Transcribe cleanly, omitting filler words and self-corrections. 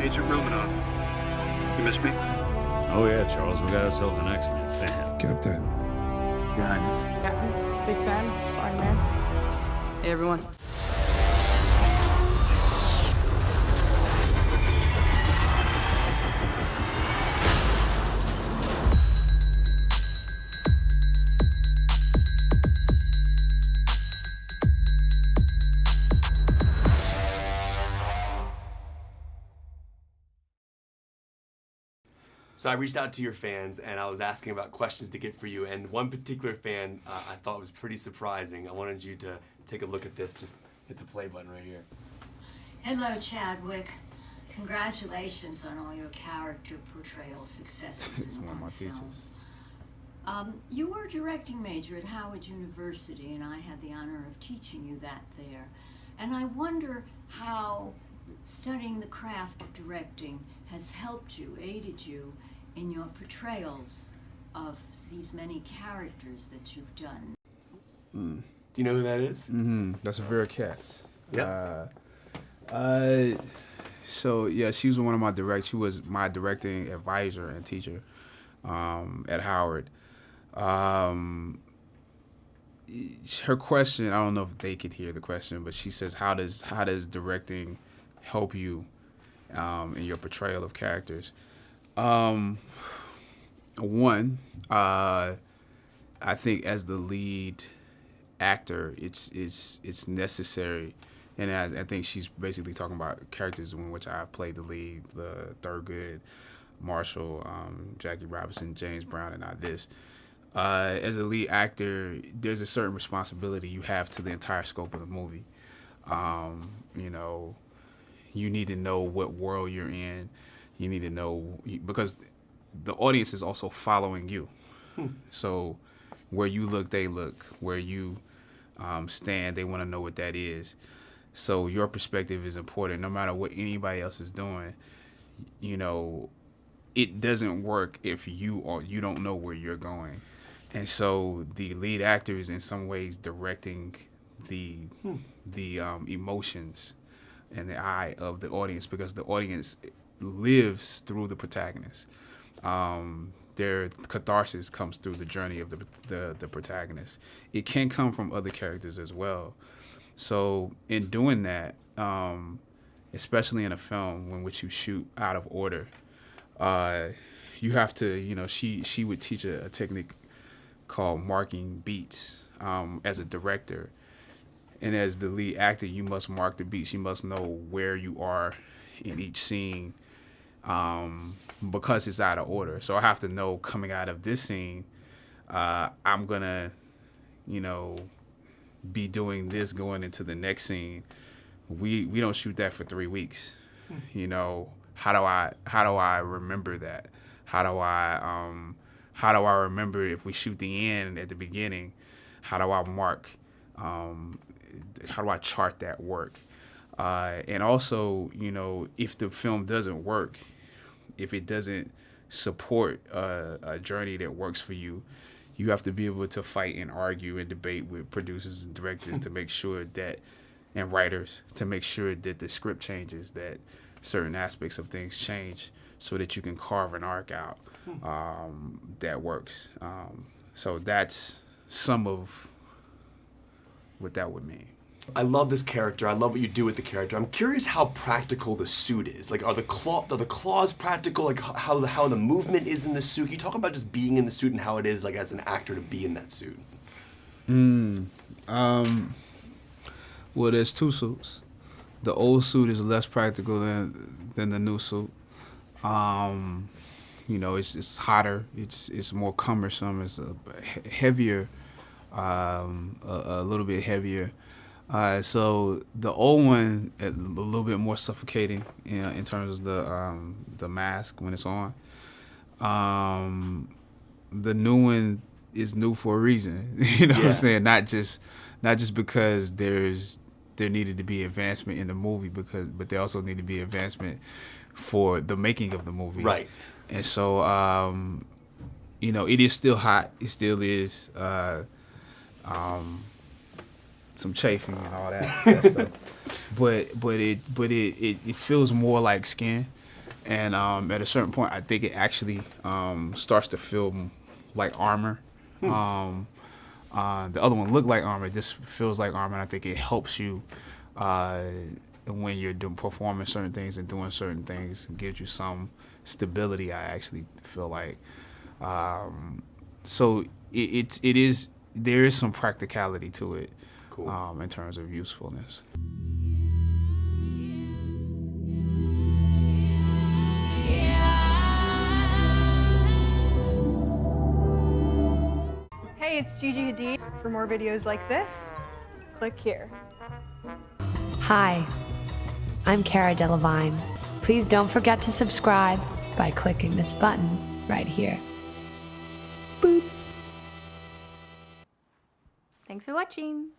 Agent Romanoff. You miss me? Oh yeah, Charles, we got ourselves an X-Men fan. Captain. Your Highness. Captain, big fan, Spider-Man. Hey, everyone. So I reached out to your fans and I was asking about questions to get for you, and one particular fan I thought was pretty surprising. I wanted you to take a look at this. Just hit the play button right here. Hello, Chadwick. Congratulations on all your character portrayal successes. It's one of my teachers. You were a directing major at Howard University, and I had the honor of teaching you that there. And I wonder how studying the craft of directing has helped you, aided you in your portrayals of these many characters that you've done. Do you know who that is? Mm-hmm. That's Vera Katz. Yeah. So yeah, she was one of my she was my directing advisor and teacher at Howard. Her question, I don't know if they could hear the question, but she says, how does directing help you in your portrayal of characters? One, I think as the lead actor, it's necessary, and I think she's basically talking about characters in which I played the lead, the Thurgood, Marshall, Jackie Robinson, James Brown, and not this. As a lead actor, there's a certain responsibility you have to the entire scope of the movie. You need to know what world you're in. You need to know, because the audience is also following you. So where you look, they look. Where you stand, they want to know what that is. So your perspective is important. No matter what anybody else is doing, it doesn't work if you don't know where you're going. And so the lead actor is in some ways directing the emotions and the eye of the audience, because the audience lives through the protagonist. Their catharsis comes through the journey of the protagonist. It can come from other characters as well. So in doing that, especially in a film in which you shoot out of order, you have to, she would teach a technique called marking beats as a director. And as the lead actor, you must mark the beats. You must know where you are in each scene because it's out of order. So I have to know, coming out of this scene, I'm going to, be doing this going into the next scene. We don't shoot that for 3 weeks. How do I remember that? How do I remember if we shoot the end at the beginning? How do I mark? How do I chart that work? And also, if the film doesn't work, if it doesn't support a journey that works for you, you have to be able to fight and argue and debate with producers and directors to make sure that, and writers, to make sure that the script changes, that certain aspects of things change, so that you can carve an arc out that works. So that's some of what that would mean. I love this character. I love what you do with the character. I'm curious how practical the suit is. Like, are the claws practical? Like, how the movement is in the suit? Can you talk about just being in the suit and how it is, like, as an actor to be in that suit? Well, there's two suits. The old suit is less practical than the new suit. It's hotter. It's more cumbersome. It's heavier, a little bit heavier. So the old one, a little bit more suffocating, in terms of the mask when it's on. The new one is new for a reason. What I'm saying? Not just because there needed to be advancement in the movie, but there also need to be advancement for the making of the movie. Right. And so it is still hot. It still is. Some chafing and all that stuff. But it feels more like skin. And at a certain point, I think it actually starts to feel like armor. The other one looked like armor. This feels like armor. And I think it helps you when you're performing certain things and doing certain things. It gives you some stability, I actually feel like. So there is some practicality to it. Cool. In terms of usefulness. Hey, it's Gigi Hadid. For more videos like this, click here. Hi, I'm Cara Delevingne. Please don't forget to subscribe by clicking this button right here. Boop. Thanks for watching.